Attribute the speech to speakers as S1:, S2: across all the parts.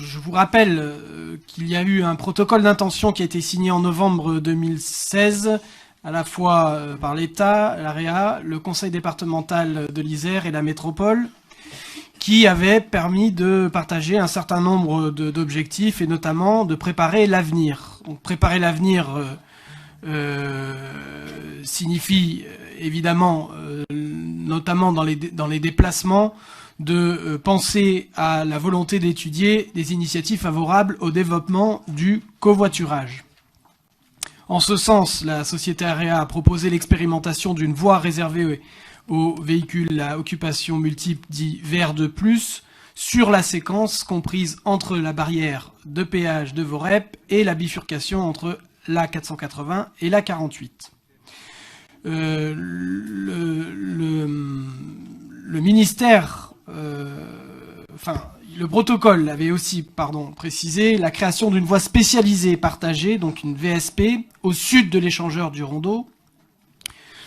S1: Je vous rappelle qu'il y a eu un protocole d'intention qui a été signé en novembre 2016, à la fois par l'État, l'AREA, le conseil départemental de l'Isère et la métropole, qui avait permis de partager un certain nombre d'objectifs et notamment de préparer l'avenir. Donc préparer l'avenir signifie évidemment, notamment dans les déplacements, de penser à la volonté d'étudier des initiatives favorables au développement du covoiturage. En ce sens, la société AREA a proposé l'expérimentation d'une voie réservée aux véhicules à occupation multiple dit VR2+, sur la séquence comprise entre la barrière de péage de Vorep et la bifurcation entre la 480 et la 48. Le ministère, le protocole avait aussi précisé la création d'une voie spécialisée partagée, donc une VSP, au sud de l'échangeur du Rondeau,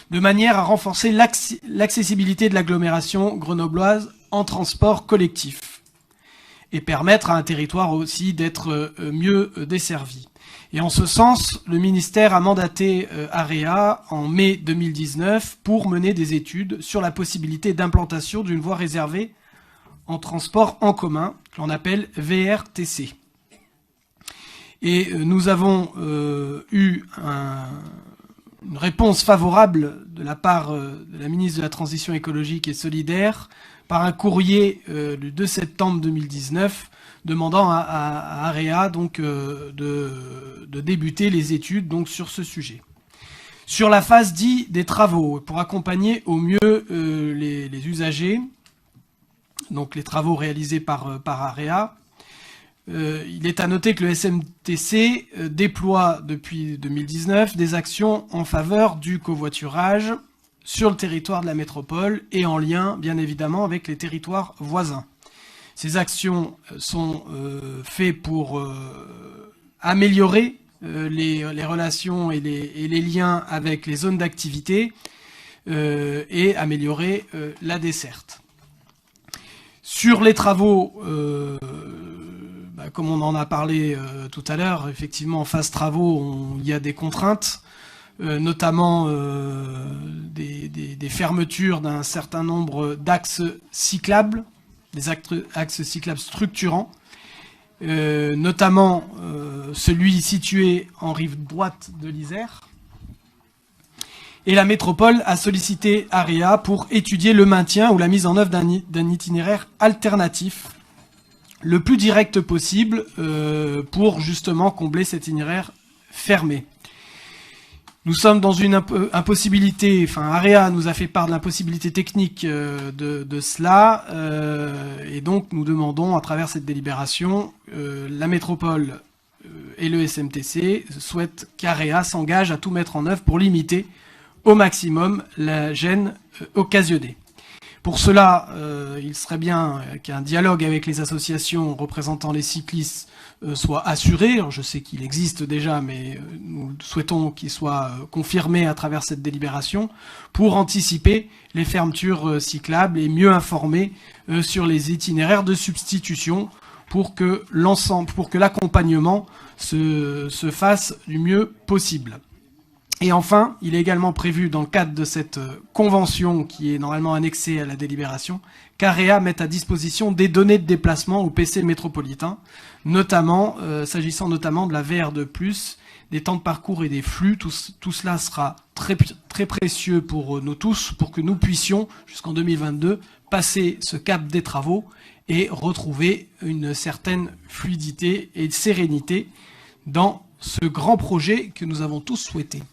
S1: de manière à renforcer l'accessibilité de l'agglomération grenobloise en transport collectif et permettre à un territoire aussi d'être mieux desservi. Et en ce sens, le ministère a mandaté AREA en mai 2019 pour mener des études sur la possibilité d'implantation d'une voie réservée en transport en commun, que l'on appelle VRTC. Et nous avons eu une réponse favorable de la part de la ministre de la Transition écologique et solidaire par un courrier du 2 septembre 2019 demandant à AREA donc, de débuter les études donc, sur ce sujet. Sur la phase dite des travaux, pour accompagner au mieux les usagers, donc les travaux réalisés par AREA, il est à noter que le SMTC déploie depuis 2019 des actions en faveur du covoiturage sur le territoire de la métropole et en lien, bien évidemment, avec les territoires voisins. Ces actions sont faites pour améliorer les relations et les liens avec les zones d'activité et améliorer la desserte. Sur les travaux, comme on en a parlé tout à l'heure, effectivement en phase travaux, il y a des contraintes, notamment des fermetures d'un certain nombre d'axes cyclables, des axes cyclables structurants, notamment celui situé en rive droite de l'Isère. Et la métropole a sollicité AREA pour étudier le maintien ou la mise en œuvre d'un itinéraire alternatif le plus direct possible pour justement combler cet itinéraire fermé. Nous sommes dans une impossibilité, AREA nous a fait part de l'impossibilité technique de cela, et donc nous demandons à travers cette délibération, la métropole et le SMTC souhaitent qu'AREA s'engage à tout mettre en œuvre pour limiter au maximum la gêne occasionnée. Pour cela, il serait bien qu'un dialogue avec les associations représentant les cyclistes soit assuré. Alors, je sais qu'il existe déjà, mais nous souhaitons qu'il soit confirmé à travers cette délibération pour anticiper les fermetures cyclables et mieux informer sur les itinéraires de substitution pour que l'accompagnement se fasse du mieux possible. Et enfin, il est également prévu dans le cadre de cette convention qui est normalement annexée à la délibération, qu'AREA mette à disposition des données de déplacement au PC métropolitain, notamment s'agissant notamment de la VR2+, des temps de parcours et des flux. Tout cela sera très, très précieux pour nous tous, pour que nous puissions, jusqu'en 2022, passer ce cap des travaux et retrouver une certaine fluidité et sérénité dans ce grand projet que nous avons tous souhaité.